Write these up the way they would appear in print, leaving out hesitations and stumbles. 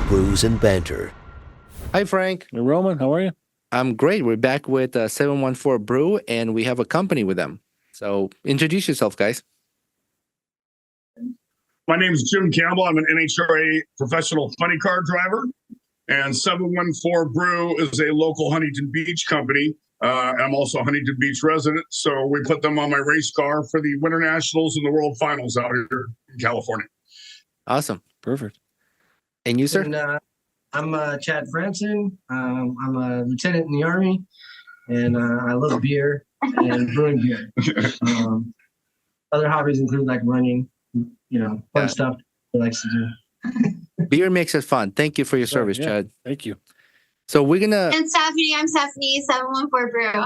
Brews and Banter. Hi, Frank. Hey, Roman, how are you? I'm great. We're back with 714 Brew, and we have a company with them. So introduce yourself, guys. My name is Jim Campbell. I'm an NHRA professional funny car driver, and 714 Brew is a local Huntington Beach company. I'm also a Huntington Beach resident, so we put them on my race car for the Winter Nationals and the World Finals out here in California. Awesome. Perfect. And you, sir? And, I'm Chad Frandsen. I'm a lieutenant in the Army, and I love beer and brewing beer. Other hobbies include like running, fun stuff he likes to do. Beer makes it fun. Thank you for your service, Chad. Thank you. So we're going to... And Stephanie, I'm Stephanie, 714 Brew.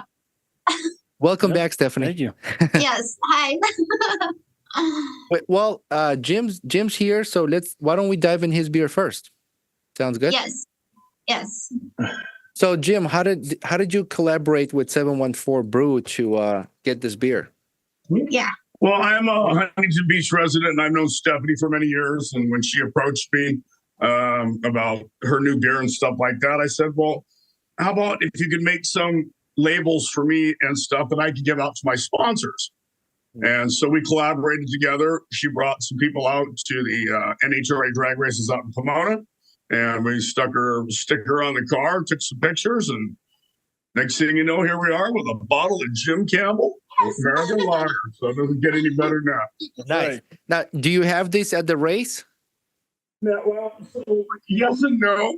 Welcome back, Stephanie. Thank you. Yes, hi. Wait, well, Jim's here, so why don't we dive in his beer first? Sounds good? Yes. So, Jim, how did you collaborate with 714 Brew to get this beer? Yeah. Well, I'm a Huntington Beach resident, and I've known Stephanie for many years. And when she approached me about her new beer and stuff like that, I said, well, how about if you could make some labels for me and stuff that I could give out to my sponsors? And so we collaborated together. She brought some people out to the NHRA drag races out in Pomona, and we stuck her sticker on the car, took some pictures, and next thing you know, here we are with a bottle of Jim Campbell American Lager. So it doesn't get any better now. Nice. Right. Now, do you have this at the race? Yeah, well, so yes and no.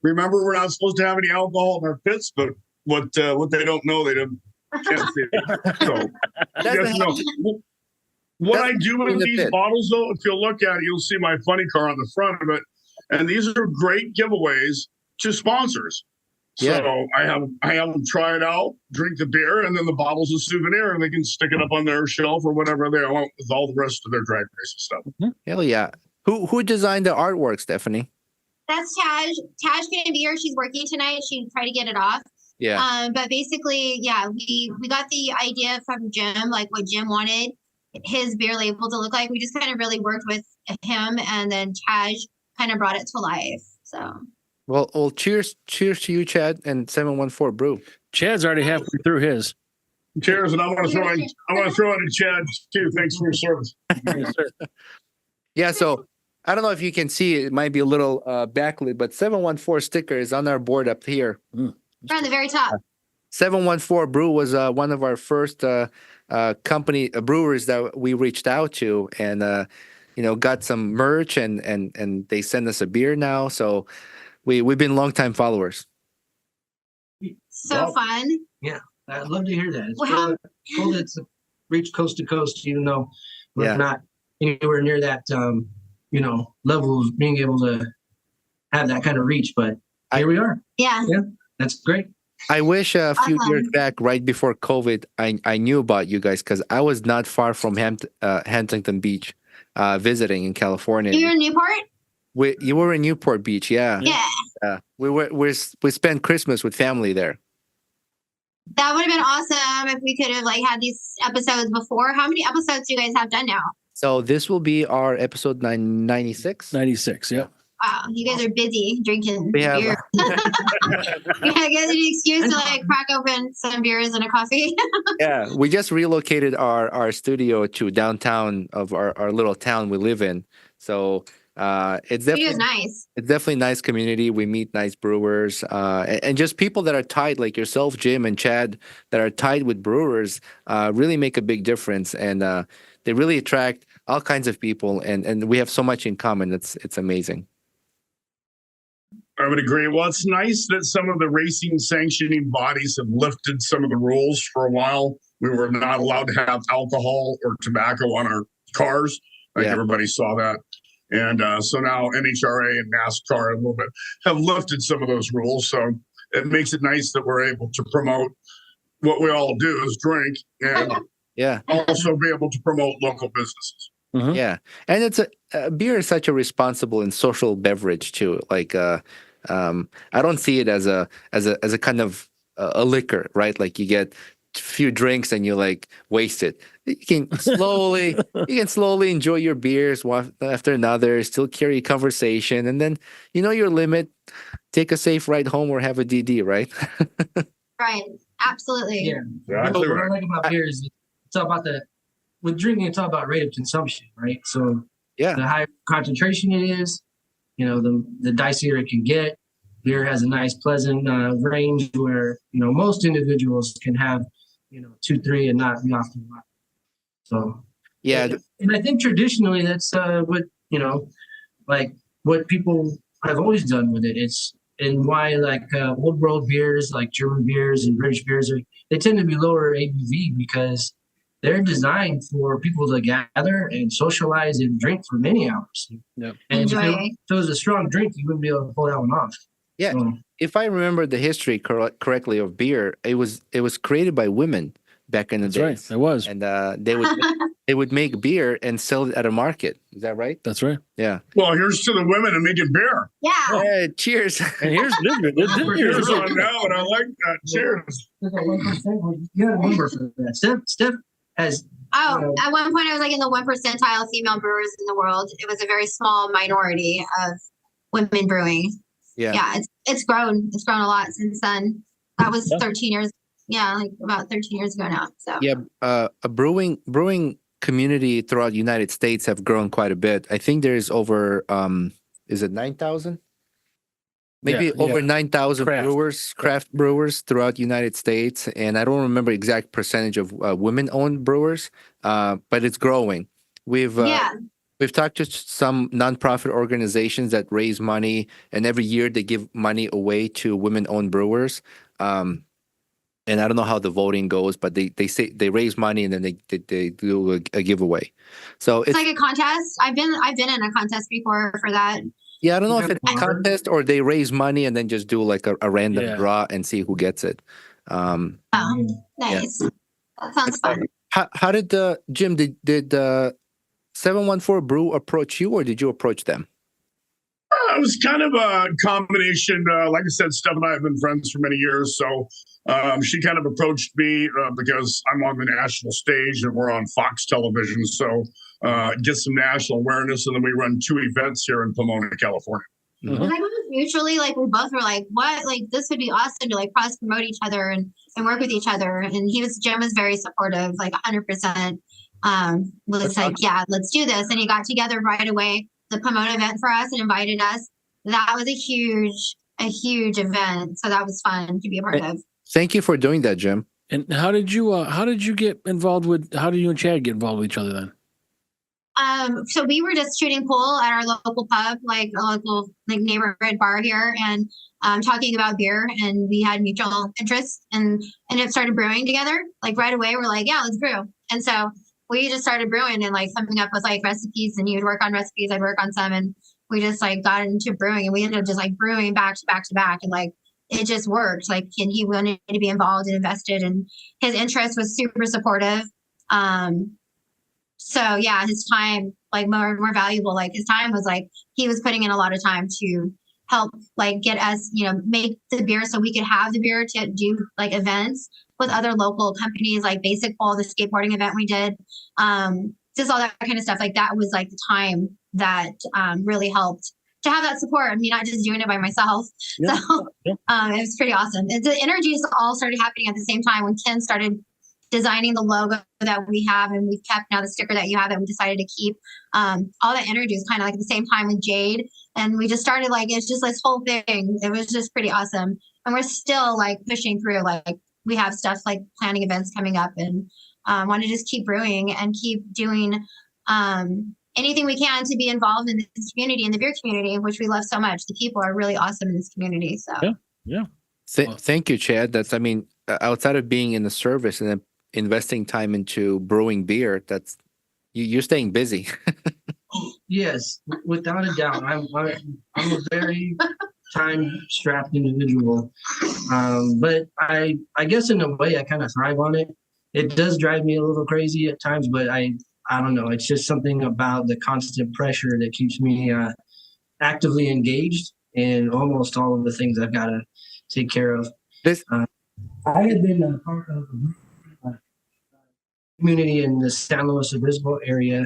Remember, we're not supposed to have any alcohol in our pits, but what they don't know, they can't see it. So, yes, no. What I do with these bottles, though, if you'll look at it, you'll see my funny car on the front of it. And these are great giveaways to sponsors. Yeah. So I have them try it out, drink the beer, and then the bottle's a souvenir, and they can stick it up on their shelf or whatever they want with all the rest of their drag race and stuff. Hell yeah. Who designed the artwork, Stephanie? That's Taj. Taj couldn't be here. She's working tonight. She tried to get it off. Yeah. But basically, we got the idea from Jim, like what Jim wanted his beer label to look like. We just kind of really worked with him, and then Taj kind of brought it to life. So. Well, cheers to you, Chad, and 714 Brew. Chad's already halfway through his. Cheers, and I want to throw in to Chad too. Thanks for your service. Yes, sir. Yeah, so I don't know if you can see it might be a little backlit, but 714 sticker is on our board up here. We're on the very top. 714 Brew was one of our first company brewers that we reached out to, and got some merch, and they send us a beer now. So we've been longtime followers. So fun. Yeah, I'd love to hear that. It's cool that it's reached coast to coast, even though we're not anywhere near that, level of being able to have that kind of reach. But here we are. Yeah, that's great. I wish a few years back, right before COVID, I knew about you guys because I was not far from Huntington Beach, visiting in California. You're in Newport? You were in Newport Beach, yeah. Yeah. We spent Christmas with family there. That would have been awesome if we could have had these episodes before. How many episodes do you guys have done now? So this will be our episode 96. 96, yeah. Wow, you guys are busy drinking beer. Yeah, I guess an excuse to crack open some beers and a coffee. Yeah, we just relocated our studio to downtown of our little town we live in. So it's definitely nice. It's definitely a nice community. We meet nice brewers and just people that are tied, like yourself, Jim and Chad, that are tied with brewers, really make a big difference, and they really attract all kinds of people. And we have so much in common. It's amazing. I would agree. Well, it's nice that some of the racing sanctioning bodies have lifted some of the rules. For a while, we were not allowed to have alcohol or tobacco on our cars. Everybody saw that. And so now NHRA and NASCAR a little bit have lifted some of those rules. So it makes it nice that we're able to promote what we all do is drink and also be able to promote local businesses. Mm-hmm. Yeah. And it's beer is such a responsible and social beverage too. I don't see it as a kind of a liquor, right? Like you get few drinks and you like waste it. You can slowly enjoy your beers one after another, still carry conversation, and then you know your limit. Take a safe ride home or have a DD, right? Right. Absolutely. Yeah. Exactly What I right. like about beer is it's all about with drinking, it's all about rate of consumption, right? So Yeah. the higher concentration it is, the dicier it can get. Beer has a nice, pleasant range where, most individuals can have, 2, 3 and not be off the lot. So, Yeah. and I think traditionally that's like what people have always done with it. And why old world beers like German beers and British beers they tend to be lower ABV because they're designed for people to gather and socialize and drink for many hours. Yep. And if Enjoy. it was a strong drink, you wouldn't be able to pull that one off. Yeah. So, If I remember the history correctly of beer, it was created by women back in the That's right. days. It was. And they would make beer and sell it at a market. Is that right? That's right. Yeah. Well, here's to the women and making beer. Yeah. Yeah, cheers. And here's Here's on now, and I like that. Cheers. look at 1%. You got a number for that. Steph has. Oh, at one point I was like in the 1 percentile of female brewers in the world. It was a very small minority of women brewing. Yeah. Yeah, it's grown. It's grown a lot since then. That was 13 years. Yeah, like about 13 years ago now. So Yeah. A brewing community throughout the United States have grown quite a bit. I think there's over is it 9,000? Maybe over 9,000 craft brewers throughout the United States. And I don't remember exact percentage of women-owned brewers, but it's growing. We've talked to some nonprofit organizations that raise money, and every year they give money away to women-owned brewers. And I don't know how the voting goes, but they say they raise money and then they do a giveaway. So it's like a contest. I've been in a contest before for that. Yeah, I don't know if it's a contest or they raise money and then just do like a random draw and see who gets it. Nice. Yeah. That sounds fun. How did Jim, did 714 Brew approach you or did you approach them? It was kind of a combination. Like I said, Steph and I have been friends for many years. So she kind of approached me because I'm on the national stage and we're on Fox television. So get some national awareness. And then we run 2 events here in Pomona, California. Mm-hmm. And I was mutually like, we both were like, what? Like, this would be awesome to like cross promote each other and work with each other. And Jim was very supportive, like 100%. Was like, yeah, let's do this. And he got together right away, the Pomona event for us and invited us. That was a huge event. So that was fun to be a part of. Thank you for doing that, Jim. And how did you get involved how did you and Chad get involved with each other then? So we were just shooting pool at our local pub, like a local like neighborhood bar here, and talking about beer, and we had mutual interests and it started brewing together. Like right away, we're like, yeah, let's brew. And so we just started brewing and like coming up with like recipes, and he would work on recipes, I'd work on some, and we just like got into brewing, and we ended up just like brewing back to back to back, and like it just worked. Like, and he wanted to be involved and invested, and his interest was super supportive. So yeah, his time, like more valuable, like his time was like, he was putting in a lot of time to help like get us, make the beer so we could have the beer to do like events with other local companies, like Basic Bowl, the skateboarding event we did. Just all that kind of stuff. Like that was like the time that really helped to have that support. I mean, not just doing it by myself. Yeah. So it was pretty awesome. And the energies all started happening at the same time when Ken started designing the logo that we have, and we've kept now the sticker that you have that we decided to keep. All that energy was kind of like at the same time with Jade, and we just started like, it's just this whole thing. It was just pretty awesome, and we're still like pushing through. Like we have stuff like planning events coming up, and want to just keep brewing and keep doing anything we can to be involved in this community, in the beer community, which we love so much. The people are really awesome in this community. So thank you, Chad. That's, I mean, outside of being in the service and then investing time into brewing beer, that's you're staying busy. Yes, without a doubt. I'm a very time-strapped individual, but I guess in a way I kind of thrive on it. It does drive me a little crazy at times, but I don't know. It's just something about the constant pressure that keeps me actively engaged in almost all of the things I've got to take care of. I had been a part of community in the San Luis Obispo area.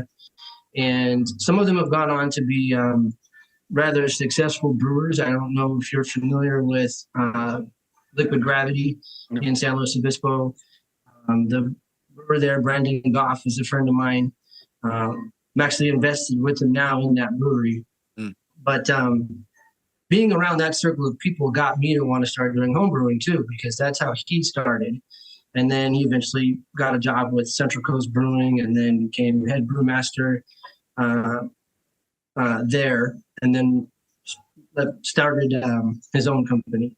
And some of them have gone on to be rather successful brewers. I don't know if you're familiar with Liquid Gravity in San Luis Obispo. The brewer there, Brandon Goff, is a friend of mine. I'm actually invested with him now in that brewery. But being around that circle of people got me to want to start doing home brewing too, because that's how he started. And then he eventually got a job with Central Coast Brewing and then became head brewmaster there, and then started his own company.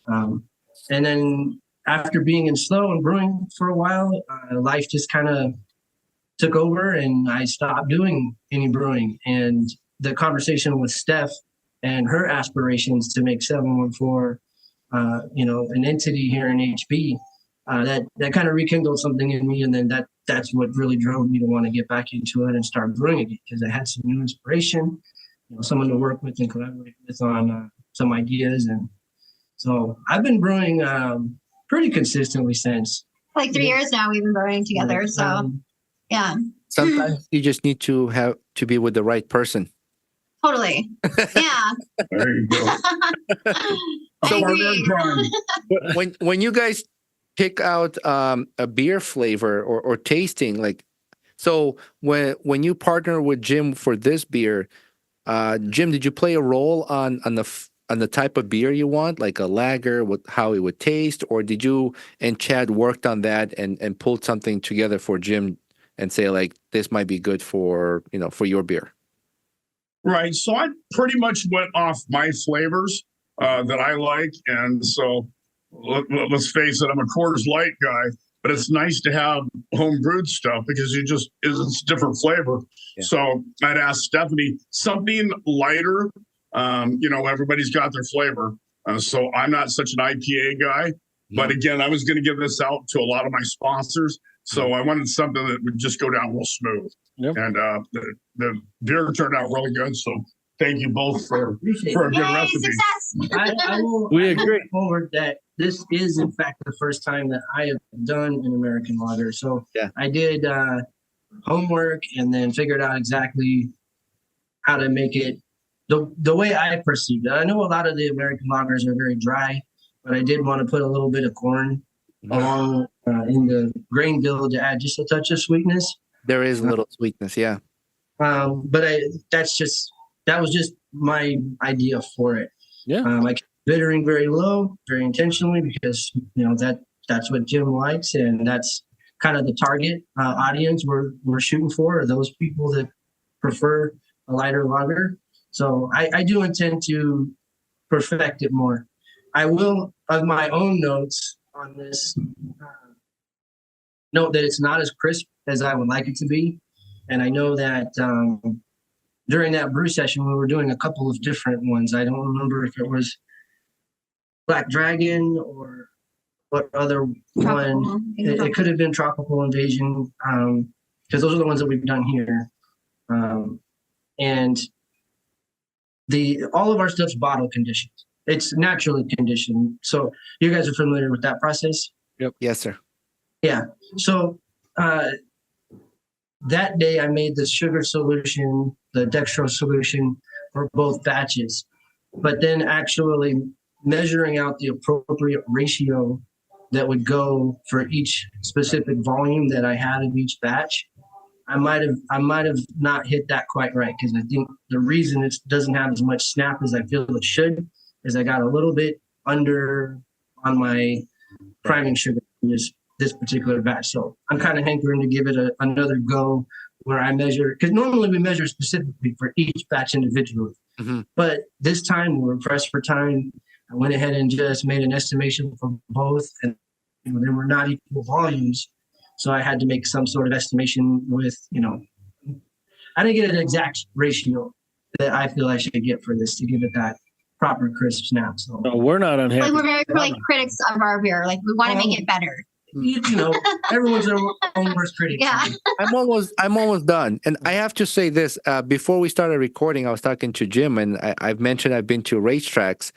And then after being in slow and brewing for a while, life just kind of took over and I stopped doing any brewing. And the conversation with Steph and her aspirations to make 714, an entity here in HB, that kind of rekindled something in me. And then that's what really drove me to want to get back into it and start brewing again, because I had some new inspiration, someone to work with and collaborate with on some ideas. And so I've been brewing pretty consistently since. Like 3 years now, we've been brewing together. So, yeah. Sometimes you just need to have to be with the right person. Totally. Yeah. There you go. I agree. when you guys pick out a beer flavor or tasting, like, so when you partner with Jim for this beer, Jim, did you play a role on the type of beer you want, like a lager, how it would taste, or did you and Chad worked on that and pulled something together for Jim and say, like, this might be good for your beer? Right. So I pretty much went off my flavors that I like. And so let's face it, I'm a Coors Light guy, but it's nice to have home brewed stuff because it's a different flavor. Yeah. So I'd ask Stephanie something lighter. Everybody's got their flavor. So I'm not such an IPA guy, but again, I was going to give this out to a lot of my sponsors. So I wanted something that would just go down real smooth. Yep. And the beer turned out really good. So thank you both for a good recipe. Success. We agree forward that this is in fact the first time that I have done an American lager. So I did homework and then figured out exactly how to make it the way I perceived it. I know a lot of the American lagers are very dry, but I did want to put a little bit of corn along in the grain bill to add just a touch of sweetness. There is a little sweetness, yeah. But that was just my idea for it. Yeah. I kept bittering very low, very intentionally, because that's what Jim likes, and that's kind of the target audience we're shooting for, are those people that prefer a lighter lager. So I do intend to perfect it more. I will, of my own notes on this, note that it's not as crisp as I would like it to be. And I know that during that brew session, we were doing a couple of different ones. I don't remember if it was Black Dragon or what other one. It could have been Tropical Invasion, because those are the ones that we've done here. And all of our stuff's bottle conditioned. It's naturally conditioned. So you guys are familiar with that process? Yep. Yes, sir. Yeah. So that day I made the sugar solution, the dextrose solution for both batches, but then actually measuring out the appropriate ratio that would go for each specific volume that I had of each batch. I might have not hit that quite right, because I think the reason it doesn't have as much snap as I feel it should is I got a little bit under on my priming sugar in this particular batch. So I'm kind of hankering to give it another go where I measure, because normally we measure specifically for each batch individually. Mm-hmm. But this time we were pressed for time. I went ahead and just made an estimation for both, and they were not equal volumes. So I had to make some sort of estimation with, I didn't get an exact ratio that I feel I should get for this to give it that proper crisp snap. So no, we're not unhappy. Like, we're very critics of our beer. Like, we want to make it better. Everyone's their own worst critic. Yeah. I'm almost done. And I have to say this, before we started recording, I was talking to Jim, and I've mentioned I've been to racetracks.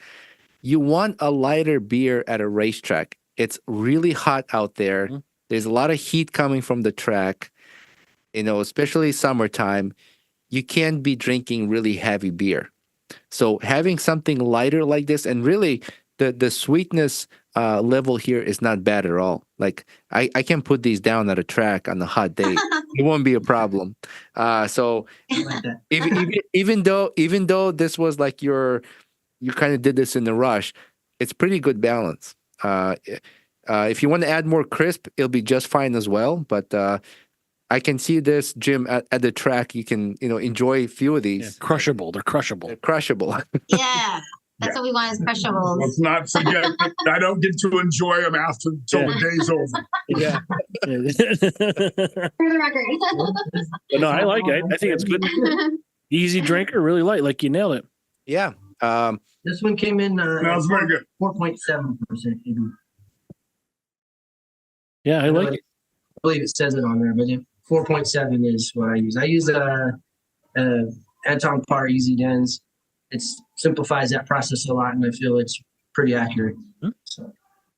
You want a lighter beer at a racetrack. It's really hot out there. Mm-hmm. There's a lot of heat coming from the track, especially summertime. You can't be drinking really heavy beer. So having something lighter like this, and really the sweetness level here is not bad at all. Like I can put these down at a track on a hot day. It won't be a problem. So I like that. even though this was like you kind of did this in a rush, it's pretty good balance. If you want to add more crisp, it'll be just fine as well. But I can see this, Jim, at the track. You can enjoy a few of these. Yeah, crushable. They're crushable. They're crushable. Yeah. That's what we want is crushables. Let's not forget, I don't get to enjoy them till the day's over. Yeah. For the record. But no, I like it. I think it's good. Easy drinker, really light. Like you nailed it. Yeah. This one came in That's very good. 4.7% ABV. Yeah, I like I it. believe it says it on there, but 4.7 is what I use. I use Anton Par Easy Dens. It simplifies that process a lot, and I feel it's pretty accurate. So.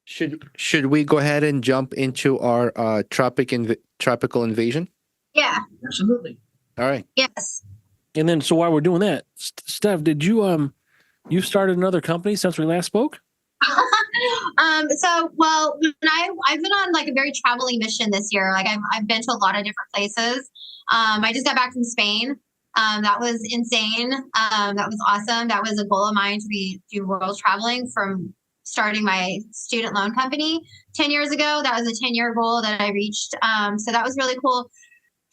Should we go ahead and jump into our tropical invasion? Yeah. Absolutely. All right. Yes. And then, so while we're doing that, Steph, did you you started another company since we last spoke? Well, when I've been on like a very traveling mission this year. Like I've been to a lot of different places. I just got back from Spain. That was insane. That was awesome. That was a goal of mine to do world traveling from starting my student loan company 10 years ago. That was a 10-year goal that I reached. So that was really cool.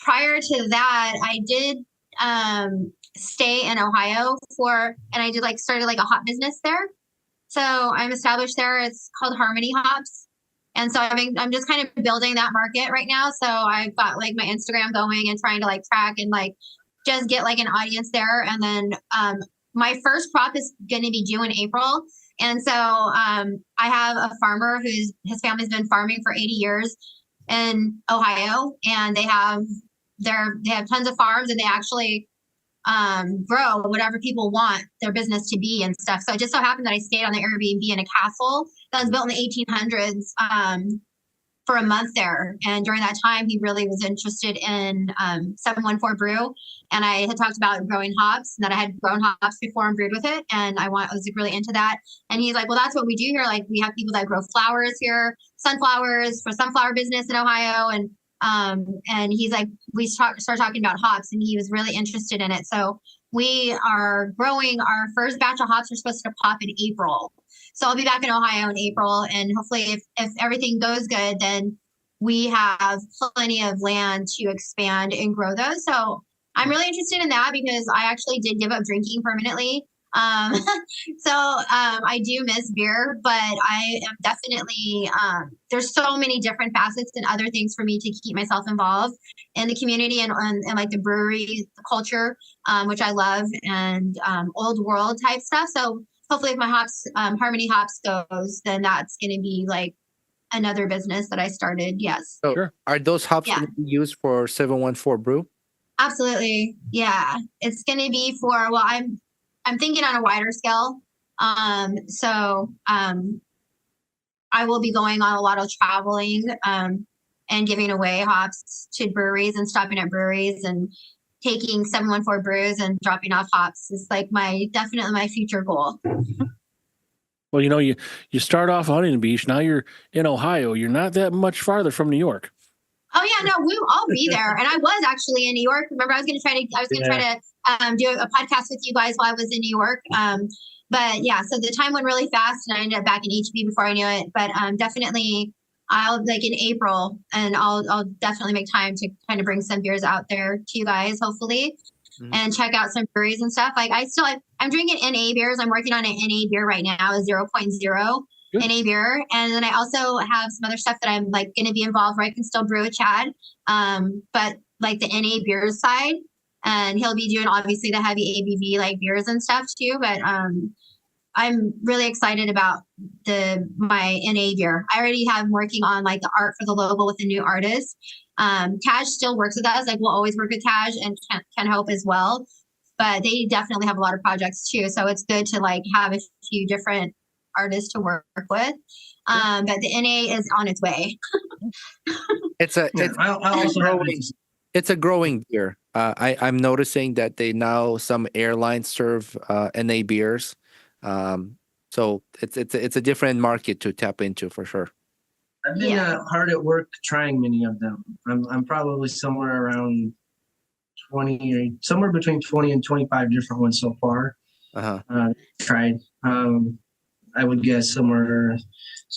Prior to that, I did stay in Ohio and I did started like a hop business there. So I'm established there. It's called Harmony Hops. And so I'm just kind of building that market right now. So I've got like my Instagram going and trying to like track and like just get like an audience there. And then my first crop is going to be due in April. And so I have a farmer his family's been farming for 80 years in Ohio, and they have tons of farms, and they actually grow whatever people want their business to be and stuff. So it just so happened that I stayed on the Airbnb in a castle that was built in the 1800s for a month there. And during that time, he really was interested in 714 Brew. And I had talked about growing hops, and that I had grown hops before and brewed with it. And I was really into that. And he's like, well, that's what we do here. Like we have people that grow flowers here, sunflowers for sunflower business in Ohio. And he's like, we started talking about hops, and he was really interested in it. So we are growing our first batch of hops are supposed to pop in April. So I'll be back in Ohio in April, and hopefully if everything goes good, then we have plenty of land to expand and grow those. So I'm really interested in that because I actually did give up drinking permanently. So I do miss beer, but I am definitely, there's so many different facets and other things for me to keep myself involved in the community and like the brewery culture, which I love, and old world type stuff. So hopefully if my hops, Harmony Hops goes, then that's going to be like another business that I started. Yes. So Sure. Are those hops going to be used for 714 Brew? Absolutely. Yeah. It's going to be for, well, I'm thinking on a wider scale. So I will be going on a lot of traveling and giving away hops to breweries and stopping at breweries and taking 714 brews and dropping off hops. It's like definitely my future goal. Well, you start off Huntington Beach. Now you're in Ohio. You're not that much farther from New York. Oh yeah, no, I'll be there. And I was actually in New York. Remember, I was going to try to do a podcast with you guys while I was in New York. But yeah, so the time went really fast, and I ended up back in HB before I knew it. But definitely, I'll like in April, and I'll definitely make time to kind of bring some beers out there to you guys, hopefully, and check out some breweries and stuff. Like I'm drinking NA beers. I'm working on an NA beer right now, a 0.0. NA beer, and then I also have some other stuff that I'm like going to be involved where I can still brew with Chad, but like the NA beer side, and he'll be doing obviously the heavy ABV like beers and stuff too. But I'm really excited about my NA beer. I already have working on like the art for the logo with a new artist. Taj still works with us. Like we'll always work with Taj and Ken Hope as well, but they definitely have a lot of projects too. So it's good to like have a few different artists to work with. But the NA is on its way. It's a Yeah, it's I also have growing. It's a growing beer. I'm noticing that they now some airlines serve NA beers, so it's a different market to tap into for sure. I've been hard at work trying many of them. I'm probably somewhere around somewhere between 20 and 25 different ones so far. Tried. I would guess somewhere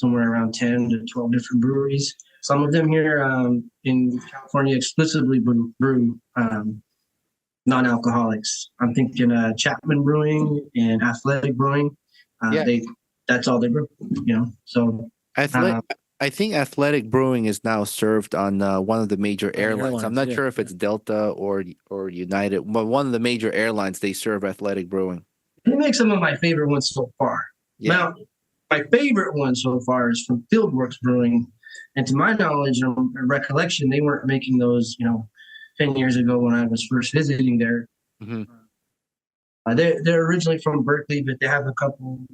around 10 to 12 different breweries. Some of them here in California exclusively brew non-alcoholics. I'm thinking Chapman Brewing and Athletic Brewing. That's all they brew. So I think Athletic Brewing is now served on one of the major airlines. I'm not sure if it's Delta or United, but one of the major airlines they serve Athletic Brewing. They make some of my favorite ones so far. Yeah. Now, my favorite one so far is from Fieldworks Brewing, and to my knowledge and recollection, they weren't making those 10 years ago when I was first visiting there. Mm-hmm. They're originally from Berkeley, but they have a couple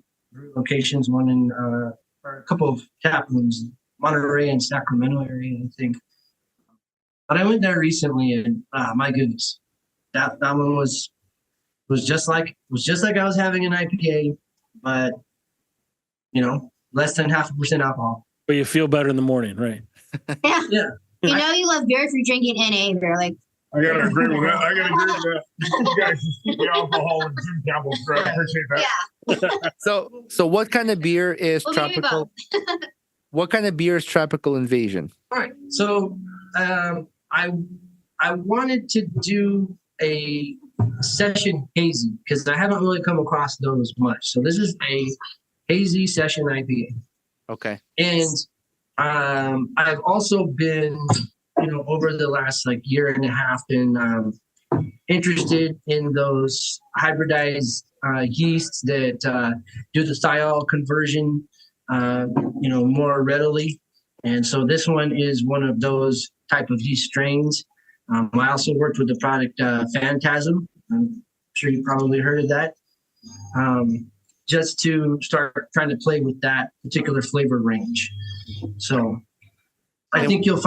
locations, one in or a couple of tap rooms, Monterey and Sacramento area, I think. But I went there recently, and my goodness, that one was just like I was having an IPA, but less than 0.5% alcohol. But you feel better in the morning, right? Yeah. You love beer if you're drinking NA beer, like. I gotta agree with that. You guys just keep the alcohol and Jim Campbell's great. I appreciate that. Yeah. So what kind of beer is tropical? What kind of beer is Tropical Invasion? All right. So I wanted to do a session hazy because I haven't really come across those much. So this is a hazy session IPA. Okay. And I've also been, over the last year and a half, been interested in those hybridized yeasts that do the thiol conversion, more readily. And so this one is one of those type of yeast strains. I also worked with the product Phantasm. I'm sure you probably heard of that. Just to start trying to play with that particular flavor range. So I think you'll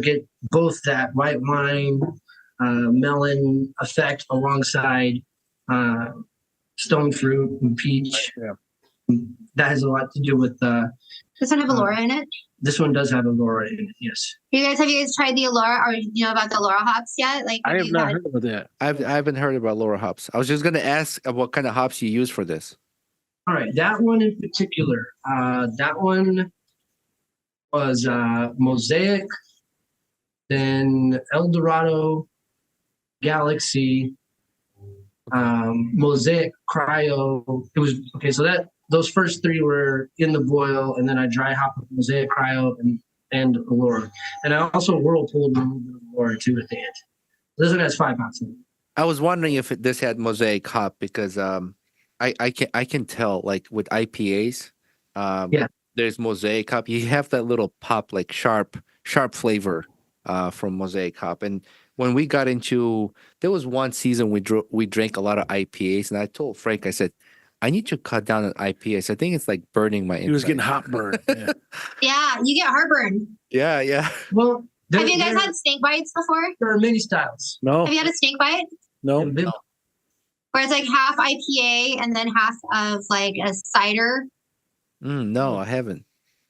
get both that white wine, melon effect alongside stone fruit and peach. Yeah. That has a lot to do with Does one have Allura in it? This one does have Allura in it, yes. Have you guys tried the Allura, or about the Allura hops yet? I have not heard about that. I haven't heard about Allura hops. I was just going to ask what kind of hops you use for this. All right, that one in particular, that one was Mosaic, then El Dorado, Galaxy, Mosaic, Cryo. It was okay. So those first three were in the boil, and then I dry hop with Mosaic, Cryo, and Allura, and I also whirlpooled a little bit of Allura too at the end. This one has 5 hops in it. I was wondering if this had Mosaic hop because I can tell with IPAs, there's Mosaic hop. You have that little pop, sharp flavor from Mosaic hop. And when we got into, there was one season we drank a lot of IPAs, and I told Frank, I said, I need to cut down on IPAs. I think it's burning my. He was getting hot burn. Yeah. Yeah, you get heartburn. Yeah. Well, have you guys had snake bites before? There are many styles. No. Have you had a snake bite? No. Where it's half IPA and then half of a cider. No, I haven't.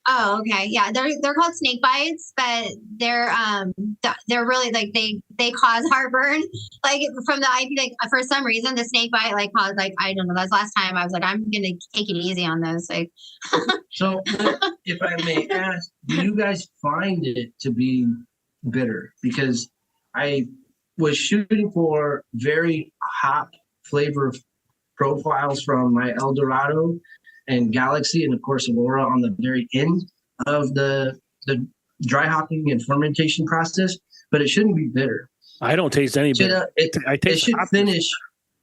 Oh, okay. Yeah, they're called snake bites, but they're really they cause heartburn. From the IPA, for some reason the snake bite caused I don't know. That's last time I was I'm gonna take it easy on those. So, if I may ask, do you guys find it to be bitter? Because I was shooting for very hot flavor profiles from my El Dorado and Galaxy, and of course Allura on the very end of the dry hopping and fermentation process, but it shouldn't be bitter. I don't taste any bitter. It should finish.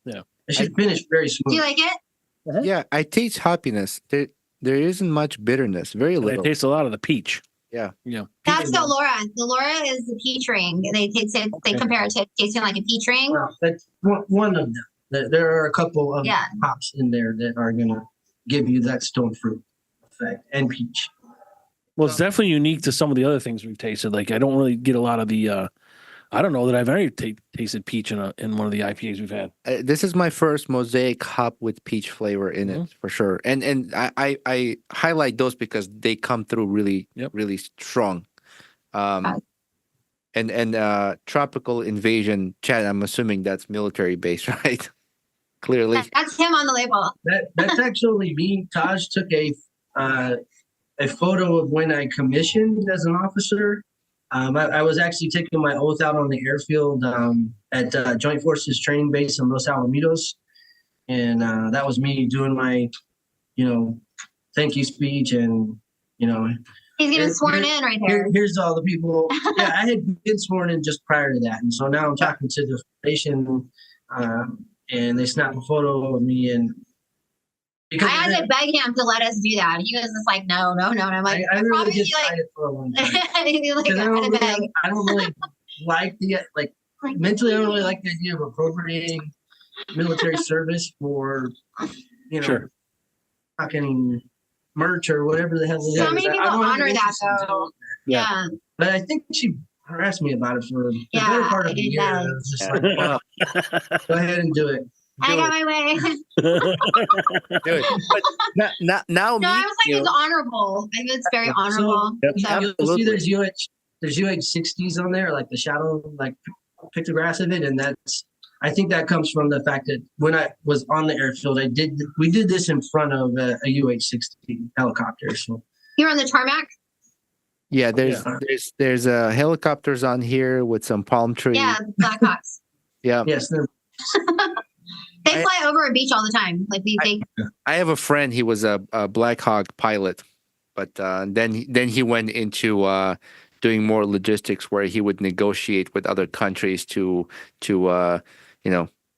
Yeah, it should finish very smooth. Do you like it? Uh-huh. Yeah, I taste hoppiness. There isn't much bitterness. Very little. I taste a lot of the peach. Yeah. That's the Allura. The Allura is the peach ring. They compare it to tasting like a peach ring. Well, that's one of them. There are a couple of hops in there that are gonna give you that stone fruit effect and peach. Well, it's definitely unique to some of the other things we've tasted. Like I don't really get a lot of the. I don't know that I've ever tasted peach in one of the IPAs we've had. This is my first mosaic hop with peach flavor in it for sure, and I highlight those because they come through really really strong. And tropical invasion, Chad. I'm assuming that's military based, right? Clearly, That's him on the label. That's actually me. Taj took a photo of when I commissioned as an officer. I was actually taking my oath out on the airfield at Joint Forces Training Base in Los Alamitos, and that was me doing my, thank you speech, and He's getting sworn in right there. Here's all the people. Yeah, I had been sworn in just prior to that, and so now I'm talking to the station, and they snapped a photo of me, and I had to beg him to let us do that. He was just like, no. And I'm like, I really get excited for a long time. I don't really like mentally. I don't really like the idea of appropriating military service for fucking merch or whatever the hell it is. So many people honor that though. Yeah. But I think she harassed me about it for the better part of the year. I was just like, well, go ahead and do it. I got my way. Do it. But now no, I was like, it's honorable. I think it's very honorable. You'll see there's UH60s on there, like the shadow, like pictographs of it, and I think that comes from the fact that when I was on the airfield, we did this in front of a UH-60 helicopter. So you're on the tarmac. Yeah, there's helicopters on here with some palm trees. Yeah, Blackhawks. Yeah. Yes. They fly over a beach all the time. Like I have a friend. He was a Black Hawk pilot, but then he went into doing more logistics, where he would negotiate with other countries to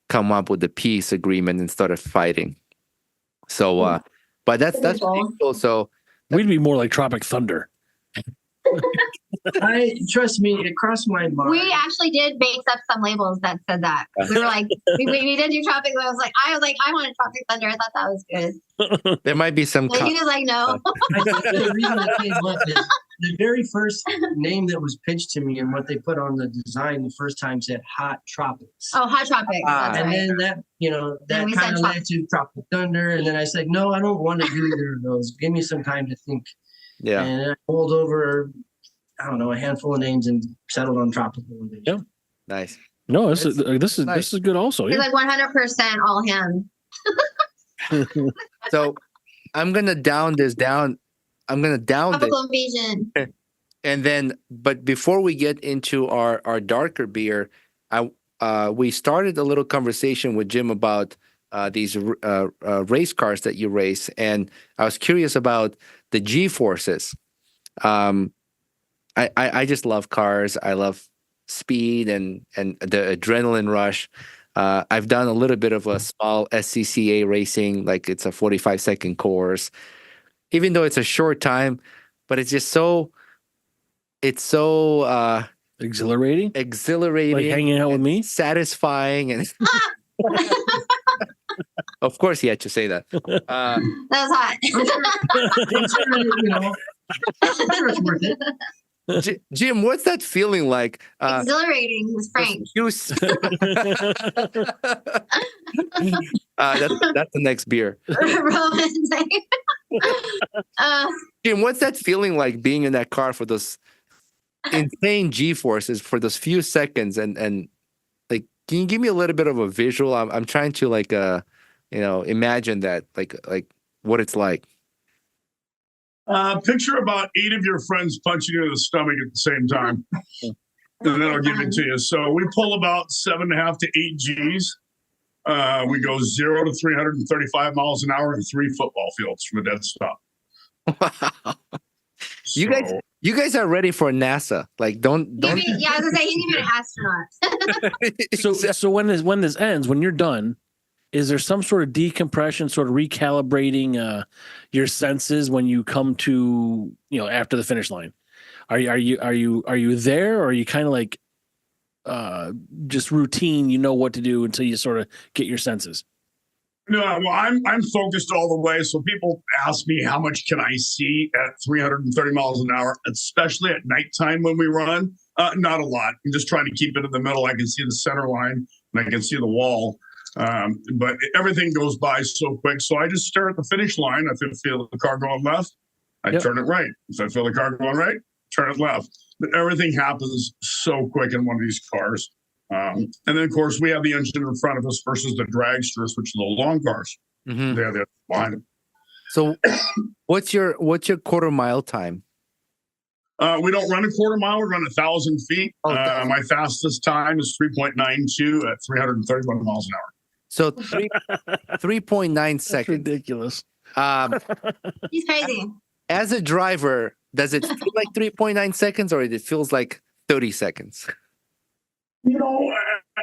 come up with a peace agreement instead of fighting. So, but that's pretty cool. So we'd be more like Tropic Thunder. Trust me, it crossed my mind. We actually did base up some labels that said that. We were like, we did do Tropic. I was like, I wanted Tropic Thunder. I thought that was good. There might be some. He was like, no. I think the reason it came up is the very first name that was pitched to me and what they put on the design the first time said Hot Tropics. Oh, Hot Tropics. That's and right. then that kind of led to Tropic Thunder, and then I said, no, I don't want to do either of those. Give me some time to think. Yeah. And I rolled over, I don't know, a handful of names and settled on Tropical Invasion. Yeah. Nice. No, this is good also. It's like 100% all him. So I'm gonna down this. Tropical Invasion. And then, but before we get into our darker beer, we started a little conversation with Jim about these race cars that you race, and I was curious about the G-forces. I just love cars. I love speed and the adrenaline rush. I've done a little bit of a small SCCA racing, like it's a 45-second course, even though it's a short time, but it's just so exhilarating, like hanging out with me, satisfying, and of course he had to say that. That was hot. I'm sure it's worth it. Jim, what's that feeling like? Exhilarating was Frank. That's the next beer. Jim, what's that feeling like being in that car for those insane G-forces for those few seconds? And like, can you give me a little bit of a visual? I'm trying to imagine that, like what it's like. Picture about 8 of your friends punching you in the stomach at the same time, and then I'll give it to you. So we pull about 7.5 to 8 Gs. We go 0 to 335 miles an hour in 3 football fields from a dead stop. Wow. You guys are ready for NASA. Like, don't. Yeah, I was gonna say he's even an astronaut. So when this ends, when you're done, is there some sort of decompression, sort of recalibrating your senses when you come to after the finish line? Are you there, or are you kind of like just routine? You know what to do until you sort of get your senses. No, well, I'm focused all the way. So people ask me how much can I see at 330 miles an hour, especially at nighttime when we run. Not a lot. I'm just trying to keep it in the middle. I can see the center line and I can see the wall. But everything goes by so quick. So I just stare at the finish line. If I feel the car going left, I turn it right. If I feel the car going right, turn it left. But everything happens so quick in one of these cars. And then, of course, we have the engine in front of us versus the dragsters, which are the long cars. Mm-hmm. They're behind them. So, what's your quarter mile time? We don't run a quarter mile. We run 1,000 feet. My fastest time is 3.92 at 331 miles an hour. So 3.9 seconds. Ridiculous. He's crazy. As a driver, does it feel like 3.9 seconds, or it feels like 30 seconds? You know,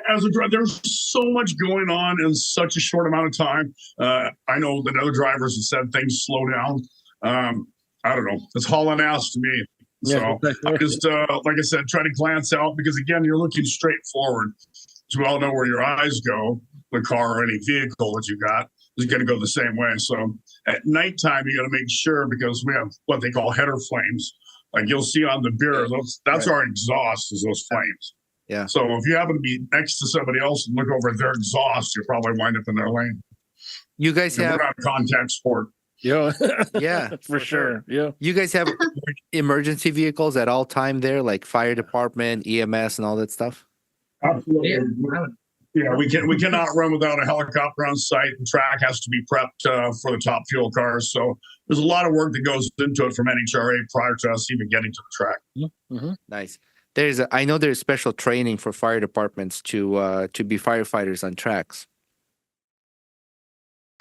as a driver, there's so much going on in such a short amount of time. I know that other drivers have said things slow down. I don't know. It's hauling ass to me. So I just, like I said, try to glance out because, again, you're looking straight forward. So we all know where your eyes go. The car or any vehicle that you got is going to go the same way. So at nighttime, you got to make sure because we have what they call header flames. Like you'll see on the beer, that's our exhaust is those flames. Yeah. So if you happen to be next to somebody else and look over at their exhaust, you'll probably wind up in their lane. You guys have we're not a contact sport. Yeah. Yeah, for sure. Yeah. You guys have emergency vehicles at all time there, like fire department, EMS, and all that stuff? Absolutely. Yeah, we cannot run without a helicopter on site. The track has to be prepped for the top fuel cars. So there's a lot of work that goes into it from NHRA prior to us even getting to the track. Mm-hmm. Nice. I know there's special training for fire departments to be firefighters on tracks.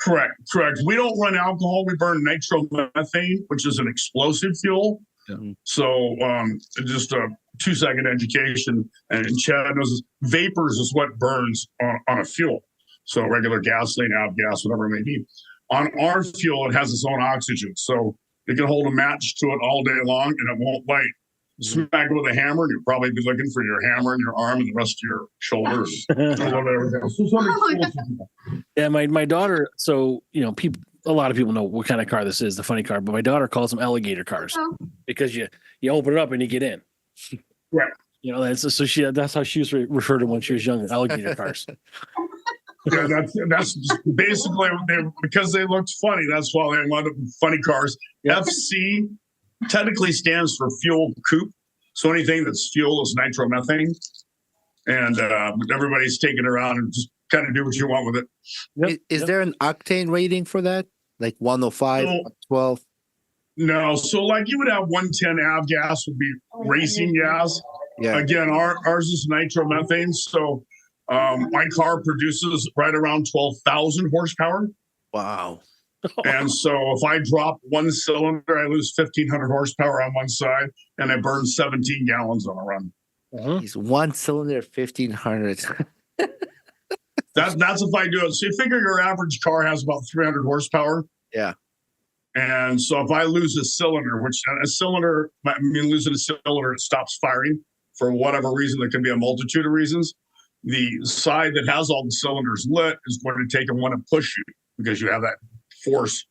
Correct. We don't run alcohol. We burn nitromethane, which is an explosive fuel. Yeah. So just a 2-second education. And Chad knows vapors is what burns on a fuel. So regular gasoline, avgas, whatever it may be. On our fuel, it has its own oxygen. So you can hold a match to it all day long and it won't light. Smack it with a hammer, and you'll probably be looking for your hammer in your arm and the rest of your shoulders. Yeah, my daughter. So a lot of people know what kind of car this is, the funny car. But my daughter calls them alligator cars because you open it up and you get in. Right. That's how she was referred to when she was young. Alligator cars. Yeah, that's basically because they looked funny. That's why they wanted funny cars. Yep. FC technically stands for fuel coupe. So anything that's fuel is nitromethane. And everybody's taking it around and just kind of do what you want with it. Yep. Is there an octane rating for that? Like 105, 112? No. So like you would have 110 avgas would be racing gas. Yeah. Again, ours is nitromethane. So my car produces right around 12,000 horsepower. Wow. And so if I drop one cylinder, I lose 1,500 horsepower on one side, and I burn 17 gallons on a run. He's one cylinder, 1,500. That's if I do it. So you figure your average car has about 300 horsepower. Yeah. And so if I lose a cylinder, losing a cylinder, it stops firing for whatever reason. There can be a multitude of reasons. The side that has all the cylinders lit is going to take and want to push you because you have that force.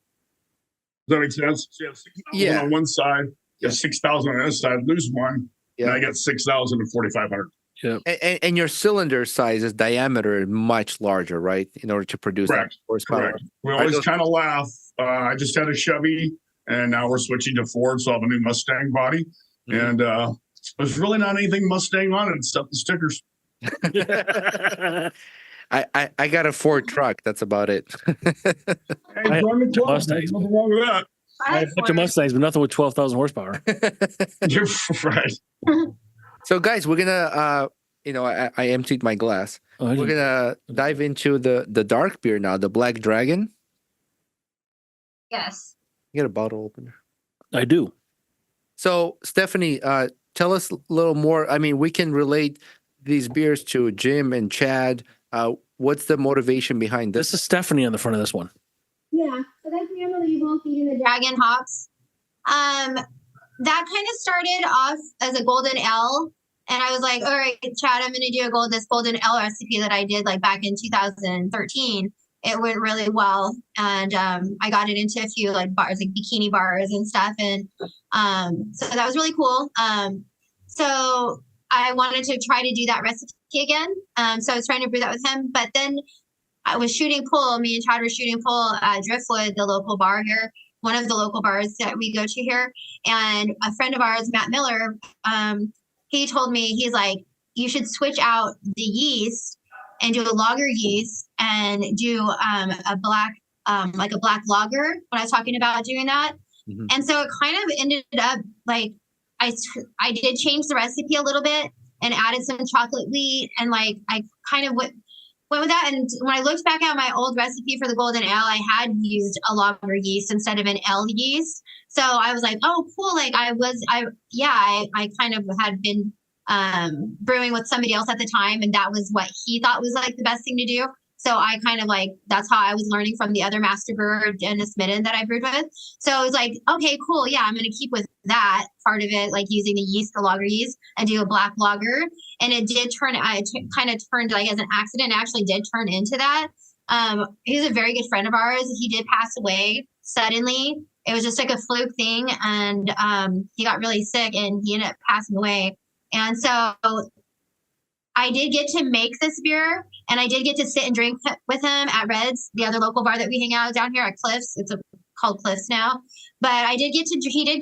Does that make sense? So you have 6,000 on one side, you have 6,000 on the other side, lose one, and I get 6,000 and 4,500. Yeah. And your cylinder size is diameter much larger, right? In order to produce that horsepower. Correct. We always kind of laugh. I just had a Chevy, and now we're switching to Ford, so I have a new Mustang body. Mm-hmm. And there's really not anything Mustang on it except the stickers. I got a Ford truck. That's about it. Hey, Mustangs. Nothing wrong with that. I have a bunch of Mustangs, but nothing with 12,000 horsepower. You're right. So, guys, we're gonna, I emptied my glass. We're gonna dive into the dark beer now, the Black Dragon. Yes. You got a bottle opener? I do. So, Stephanie, tell us a little more. I mean, we can relate these beers to Jim and Chad. What's the motivation behind this? This is Stephanie on the front of this one. Yeah. So that's me on the label feeding the dragon hops. That kind of started off as a golden ale. And I was like, all right, Chad, I'm going to do this golden ale recipe that I did like back in 2013. it went really well. And I got it into a few like bars, like bikini bars and stuff. And so that was really cool. So I wanted to try to do that recipe again. So I was trying to brew that with him. But then I was shooting pool. Me and Chad were shooting pool at Driftwood, the local bar here, one of the local bars that we go to here. And a friend of ours, Matt Miller, he told me, he's like, you should switch out the yeast and do a lager yeast and do a black, like a black lager when I was talking about doing that. Mm-hmm. And so it kind of ended up like, I did change the recipe a little bit and added some chocolate wheat. And like, I kind of went with that. And when I looked back at my old recipe for the golden ale, I had used a lager yeast instead of an ale yeast. So I was like, oh, cool. Like I kind of had been brewing with somebody else at the time. And that was what he thought was like the best thing to do. So I kind of like, that's how I was learning from the other master brewer, Dennis Midden, that I brewed with. So I was like, okay, cool. Yeah, I'm going to keep with that part of it, like using the yeast, the lager yeast, and do a black lager. And it did kind of turned like as an accident, actually did turn into that. He's a very good friend of ours. He did pass away suddenly. It was just like a fluke thing. And he got really sick and he ended up passing away. And so I did get to make this beer, and I did get to sit and drink with him at Red's, the other local bar that we hang out down here at Cliffs. It's called Cliffs now. But he did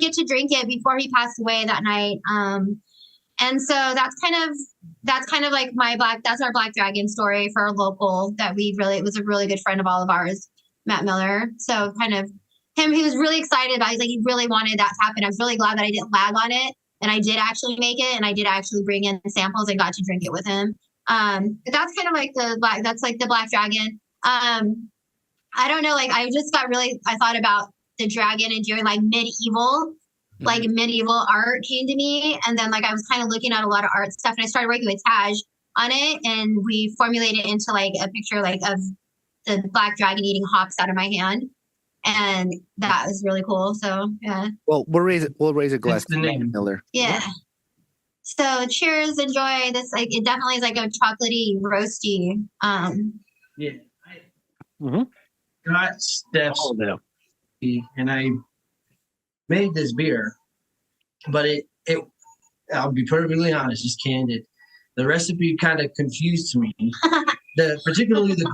get to drink it before he passed away that night. And so that's kind of like that's our Black Dragon story for our local that it was a really good friend of all of ours, Matt Miller. So kind of him, he was really excited about it. He's like, he really wanted that to happen. I was really glad that I didn't lag on it. And I did actually make it, and I did actually bring in samples and got to drink it with him. But that's kind of like the Black Dragon. I don't know, like I thought about the dragon and doing like medieval art came to me. And then like I was kind of looking at a lot of art stuff, and I started working with Taj on it, and we formulated into like a picture like of the Black Dragon eating hops out of my hand. And that was really cool. So yeah. Well, we'll raise a glass to Miller. Yeah. So cheers, enjoy this. Like it definitely is like a chocolatey, roasty. Yeah. Got Steph's and I made this beer, but it I'll be perfectly honest, just candid. The recipe kind of confused me. Particularly the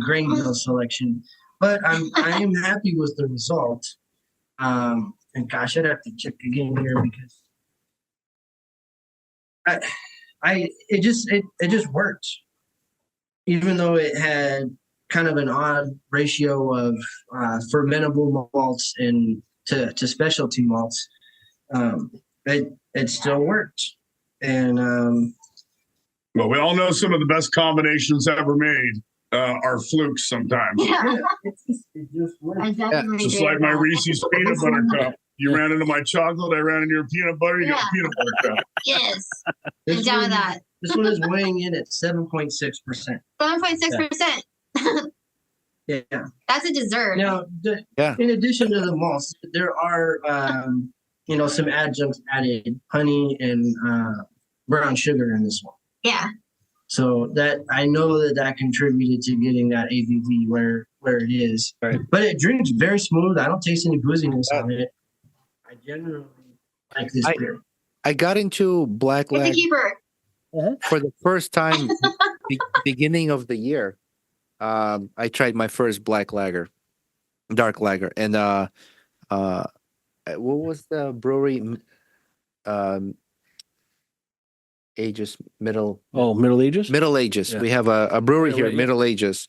grain bill selection. But I am happy with the result. And gosh, I'd have to check again here because it just worked. Even though it had kind of an odd ratio of fermentable malts and to specialty malts, it still worked. And well, we all know some of the best combinations ever made are flukes sometimes. Yeah. Just like my Reese's peanut butter cup. You ran into my chocolate, I ran into your peanut butter, you got a peanut butter cup. Yes. I'm down with that. This one is weighing in at 7.6%. 7.6%. Yeah. That's a dessert. Now, in addition to the malts, there are some adjuncts added, honey and brown sugar in this one. Yeah. So that I know that contributed to getting that ABV where it is. Right. But it drinks very smooth. I don't taste any booziness on it. I generally like this beer. I got into Black Lager for the first time beginning of the year. I tried my first Black Lager, dark lager, and what was the brewery? Middle Ages. Yeah. We have a brewery here, Middle Ages,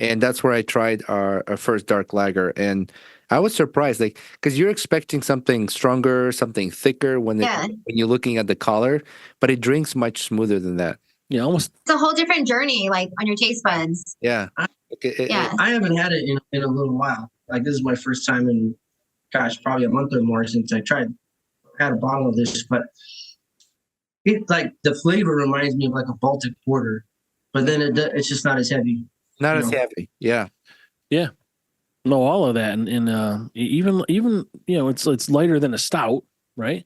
and that's where I tried our first dark lager, and I was surprised, like, because you're expecting something stronger, something thicker when you're looking at the color, but it drinks much smoother than that. Yeah, almost. It's a whole different journey, like on your taste buds. Yeah. I haven't had it in a little while. Like this is my first time in, probably a month or more since I had a bottle of this, but. It like the flavor reminds me of like a Baltic Porter, but then it's just not as heavy. Not as heavy, yeah. No, all of that, and even it's lighter than a stout, right?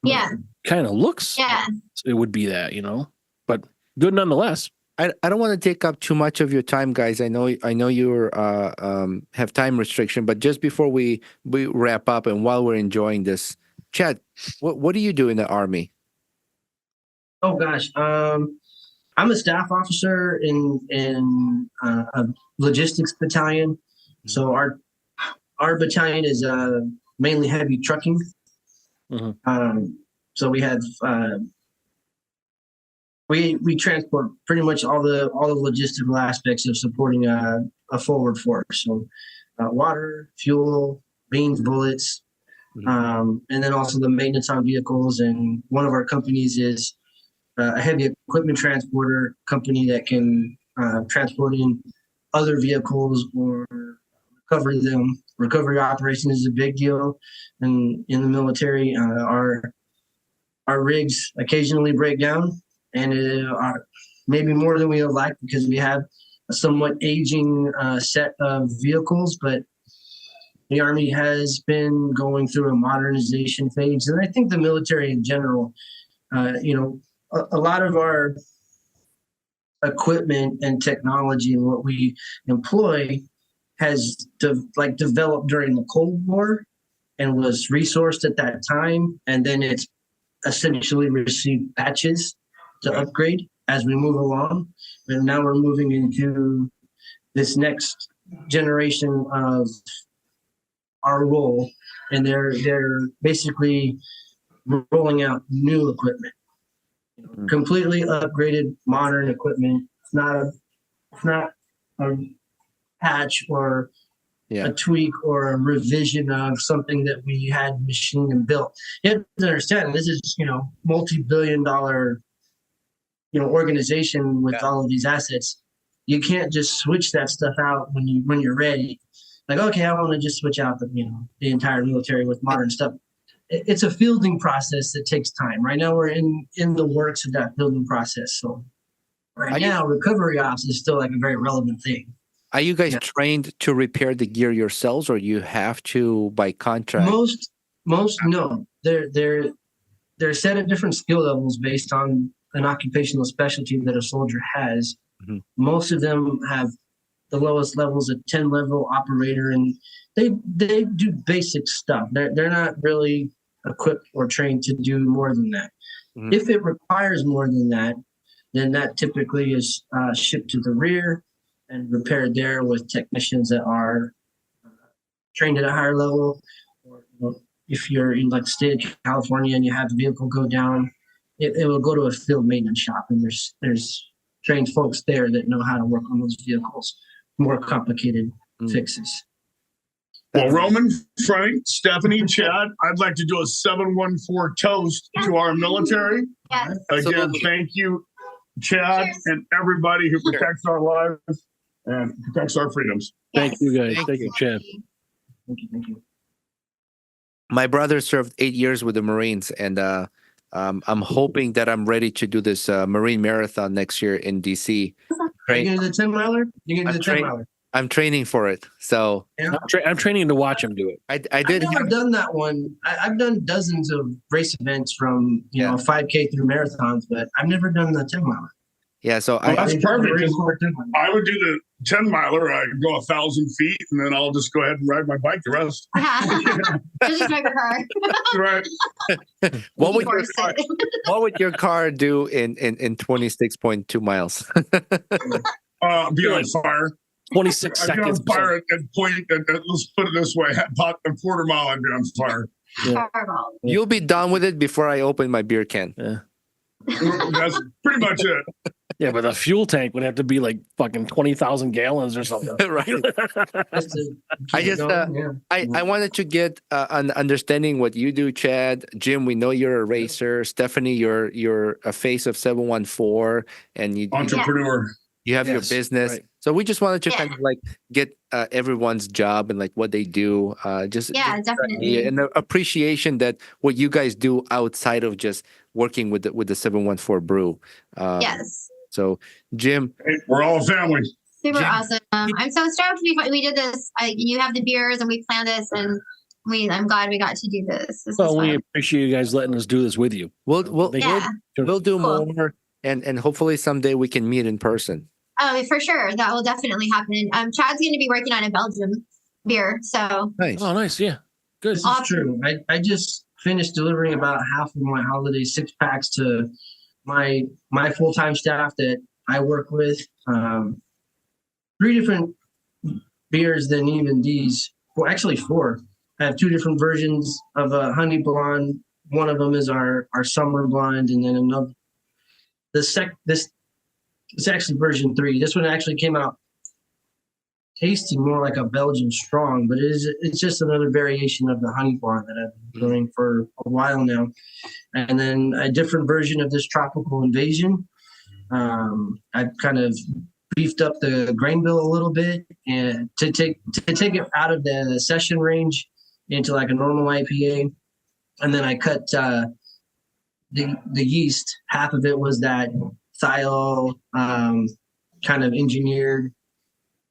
Yeah. Kind of looks. Yeah. It would be that, but good nonetheless. I don't want to take up too much of your time, guys. I know you're have time restriction, but just before we wrap up and while we're enjoying this, Chad, what do you do in the Army? Oh gosh, I'm a staff officer in a logistics battalion. So our battalion is mainly heavy trucking. So we have we transport pretty much all the logistical aspects of supporting a forward force. So water, fuel, beans, bullets, and then also the maintenance on vehicles. And one of our companies is a heavy equipment transporter company that can transport in other vehicles or recover them. Recovery operation is a big deal, and in the military, our rigs occasionally break down, and maybe more than we would like because we have a somewhat aging set of vehicles, but the Army has been going through a modernization phase, and I think the military in general, a lot of our equipment and technology and what we employ has developed during the Cold War and was resourced at that time, and then it's essentially received patches to upgrade as we move along. And now we're moving into this next generation of our role, and they're basically rolling out new equipment, completely upgraded modern equipment. It's not a patch or a tweak or a revision of something that we had machined and built. You have to understand, this is multi-billion-dollar organization with all of these assets. You can't just switch that stuff out when you're ready. Like, okay, I want to just switch out the entire military with modern stuff. It's a fielding process that takes time. Right now, we're in the works of that fielding process. So right now, recovery ops is still like a very relevant thing. Are you guys trained to repair the gear yourselves, or you have to by contract? Most no. They're set at different skill levels based on an occupational specialty that a soldier has. Most of them have the lowest levels, a 10-level operator, and they do basic stuff. They're not really equipped or trained to do more than that. If it requires more than that, then that typically is shipped to the rear and repaired there with technicians that are trained at a higher level. Or if you're in like the state of California and you have the vehicle go down, it will go to a field maintenance shop, and there's trained folks there that know how to work on those vehicles, more complicated fixes. Well, Roman, Frank, Stephanie, Chad, I'd like to do a 714 toast to our military. Yes. Again, thank you, Chad, and everybody who protects our lives and protects our freedoms. Thank you, guys. Thank you, Chad. Thank you. My brother served 8 years with the Marines, and I'm hoping that I'm ready to do this Marine Marathon next year in DC. Are you going to do the 10-miler? You're going to do the 10-miler? I'm training for it. So I'm training to watch him do it. I did. I've never done that one. I've done dozens of race events from 5K through marathons, but I've never done the 10-miler. Yeah, so that's perfect. I would do the 10-miler. I go 1,000 feet, and then I'll just go ahead and ride my bike the rest. Just drive your car. Right. What would your car do in 26.2 miles? Be on fire. 26 seconds. I'd be on fire at point. Let's put it this way: about a quarter mile, I'd be on fire. Yeah. You'll be done with it before I open my beer can. Yeah. That's pretty much it. Yeah, but the fuel tank would have to be like fucking 20,000 gallons or something. Right. I wanted to get an understanding what you do, Chad. Jim, we know you're a racer. Stephanie, you're a face of 714, and you entrepreneur. You have your business. Right. So we just wanted to kind of like get everyone's job and like what they do. Definitely. And the appreciation that what you guys do outside of just working with the 714 Brew. Yes. So Jim, hey, we're all a family. Super awesome. I'm so stoked we did this. You have the beers and we planned this, and I'm glad we got to do this. Well, we appreciate you guys letting us do this with you. We'll do more. and hopefully someday we can meet in person. Oh, for sure. That will definitely happen. Chad's going to be working on a Belgium beer. So Nice. Oh, nice. Yeah. Good. This is true. I just finished delivering about half of my holiday 6-packs to my full-time staff that I work with. 3 different beers than even these. Well, actually 4. I have 2 different versions of a honey blonde. One of them is our summer blonde, and then another. This is actually version 3. This one actually came out tasting more like a Belgian strong, but it's just another variation of the honey blonde that I've been doing for a while now. And then a different version of this tropical invasion. I've kind of beefed up the grain bill a little bit and to take it out of the session range into like a normal IPA. And then I cut the yeast. Half of it was that thiol kind of engineered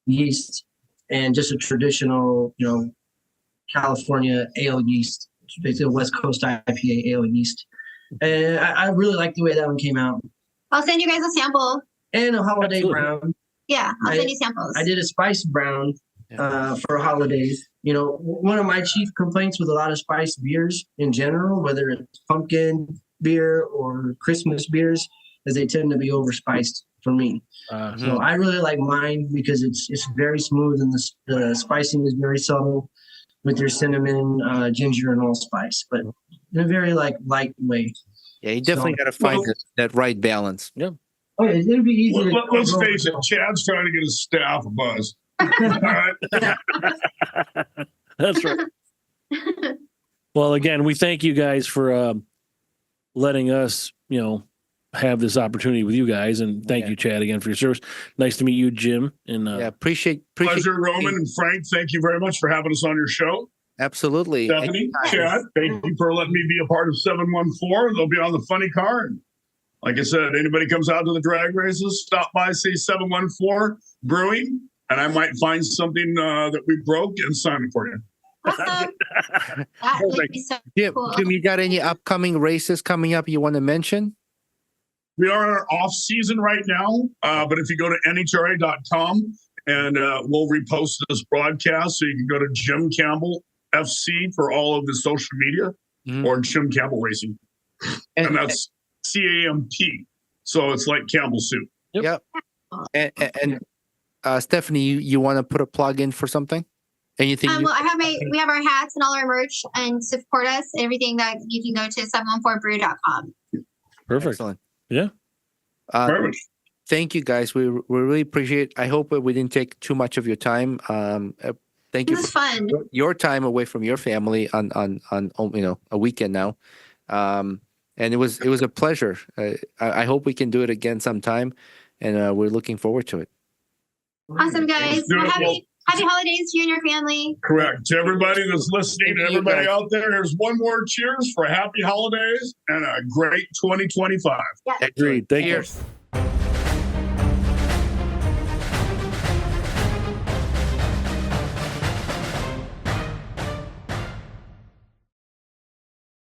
yeast, and just a traditional, California ale yeast, basically a West Coast IPA ale yeast. And I really like the way that one came out. I'll send you guys a sample. And a holiday Absolutely. brown. Yeah, I'll send you samples. I did a spiced brown for holidays. One of my chief complaints with a lot of spiced beers in general, whether it's pumpkin beer or Christmas beers, is they tend to be overspiced for me. So I really like mine because it's very smooth, and the spicing is very subtle with your cinnamon, ginger, and allspice, but in a very light way. Yeah, you definitely got to find that right balance. Yeah. Oh, yeah, it'd be easy. Let's face it, Chad's trying to get his staff a buzz. All right. That's right. Well, again, we thank you guys for letting us, have this opportunity with you guys, and thank you, Chad, again for your service. Nice to meet you, Jim. And appreciate Pleasure, Roman and Frank. Thank you very much for having us on your show. Absolutely. Stephanie, Chad, thank you for letting me be a part of 714. They'll be on the funny car. And like I said, anybody comes out to the drag races, stop by, say 714 Brewing, and I might find something that we broke and sign it for you. Awesome. That would be so Jim, cool. Jim, you got any upcoming races coming up you want to mention? We are in our off season right now, but if you go to nhra.com and we'll repost this broadcast, so you can go to Jim Campbell FC for all of the social media, or Jim Campbell Racing, and that's CAMP. So it's like Campbell soup. Yep. And Stephanie, you want to put a plug in for something? Anything? Well, we have our hats and all our merch, and support us. Everything that you can go to 714brew.com. perfect. Excellent. Yeah. Perfect. Thank you, guys. We really appreciate. I hope we didn't take too much of your time. Thank It you was for fun. your time away from your family on a weekend now. And it was a pleasure. I hope we can do it again sometime, and we're looking forward to it. Awesome, guys. do it. Happy holidays to you and your family. Correct. To everybody that's listening, Thank to you, everybody guys. out there, here's one more cheers for happy holidays and a great 2025. Yeah. Agreed. Thank you. Cheers.